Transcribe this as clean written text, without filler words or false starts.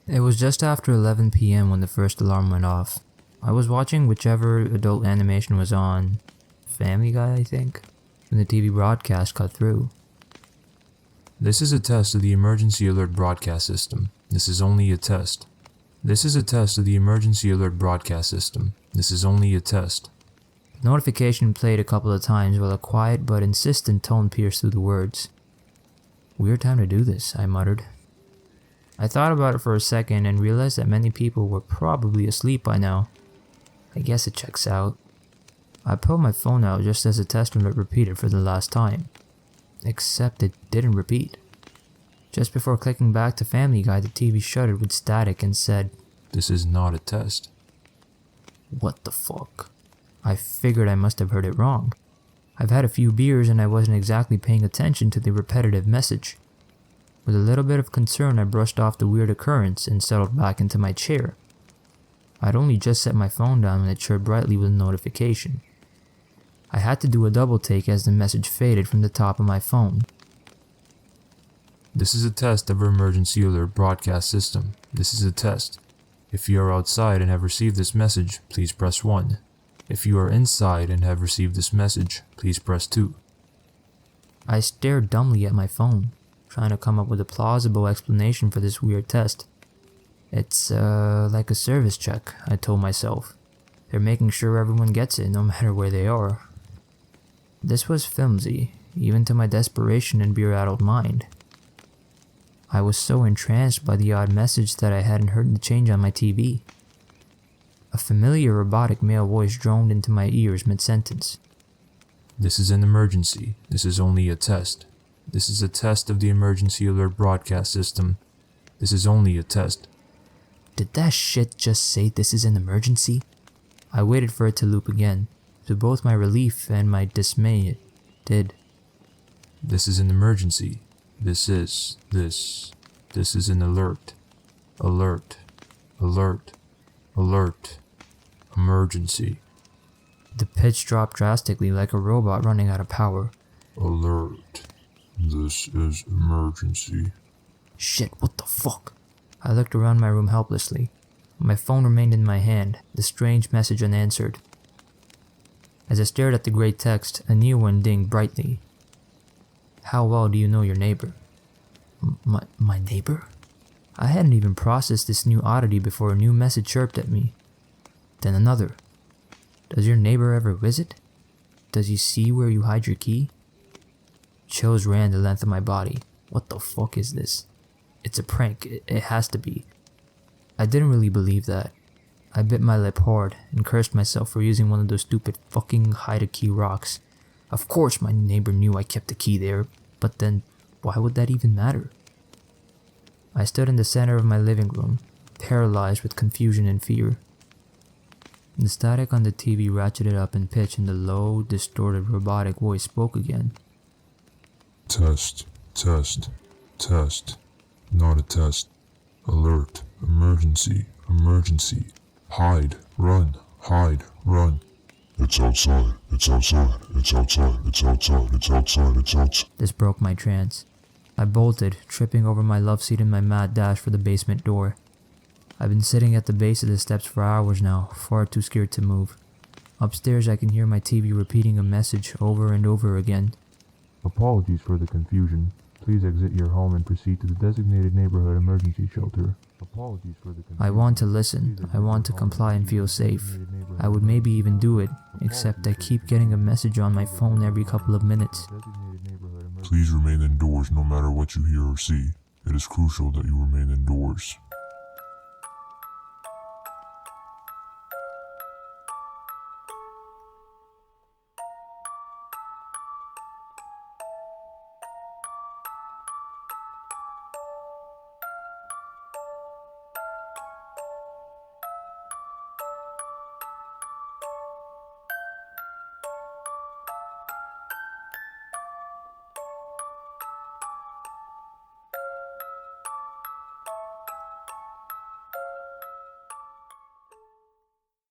It was just after 11 p.m. when the first alarm went off. I was watching whichever adult animation was on, Family Guy I think, when the TV broadcast cut through. This is a test of the emergency alert broadcast system. This is only a test. This is a test of the emergency alert broadcast system. This is only a test. The notification played a couple of times while a quiet but insistent tone pierced through the words. Weird time to do this, I muttered. I thought about it for a second and realized that many people were probably asleep by now. I guess it checks out. I pulled my phone out just as the test alert repeated for the last time. Except it didn't repeat. Just before clicking back to Family Guy, the TV shuddered with static and said, This is not a test. What the fuck? I figured I must have heard it wrong. I've had a few beers and I wasn't exactly paying attention to the repetitive message. With a little bit of concern, I brushed off the weird occurrence and settled back into my chair. I'd only just set my phone down when it chirped brightly with a notification. I had to do a double take as the message faded from the top of my phone. This is a test of our emergency alert broadcast system. This is a test. If you are outside and have received this message, please press 1. If you are inside and have received this message, please press 2. I stared dumbly at my phone, trying to come up with a plausible explanation for this weird test. It's like a service check, I told myself. They're making sure everyone gets it, no matter where they are. This was flimsy, even to my desperation and beer-addled mind. I was so entranced by the odd message that I hadn't heard the change on my TV. A familiar robotic male voice droned into my ears mid-sentence. This is an emergency. This is only a test. This is a test of the emergency alert broadcast system. This is only a test. Did that shit just say this is an emergency? I waited for it to loop again. To both my relief and my dismay, it did. This is an emergency. This is an alert. Alert. Alert. Alert. Emergency. The pitch dropped drastically like a robot running out of power. Alert. This is emergency. Shit, what the fuck? I looked around my room helplessly. My phone remained in my hand, the strange message unanswered. As I stared at the gray text, a new one dinged brightly. How well do you know your neighbor? My neighbor? I hadn't even processed this new oddity before a new message chirped at me. Then another. Does your neighbor ever visit? Does he see where you hide your key? Chills ran the length of my body. What the fuck is this? It's a prank. It has to be. I didn't really believe that. I bit my lip hard and cursed myself for using one of those stupid fucking hide-a-key rocks. Of course my neighbor knew I kept the key there, but then why would that even matter? I stood in the center of my living room, paralyzed with confusion and fear. The static on the TV ratcheted up in pitch and the low, distorted robotic voice spoke again. Test, test, test. Not a test. Alert, emergency, emergency. Hide, run, hide, run. It's outside, it's outside, it's outside, it's outside, it's outside, it's outside. This broke my trance. I bolted, tripping over my love seat in my mad dash for the basement door. I've been sitting at the base of the steps for hours now, far too scared to move. Upstairs I can hear my TV repeating a message over and over again. Apologies for the confusion. Please exit your home and proceed to the designated neighborhood emergency shelter. Apologies for the confusion. I want to listen. I want to comply and feel safe. I would maybe even do it, except I keep getting a message on my phone every couple of minutes. Please remain indoors no matter what you hear or see. It is crucial that you remain indoors.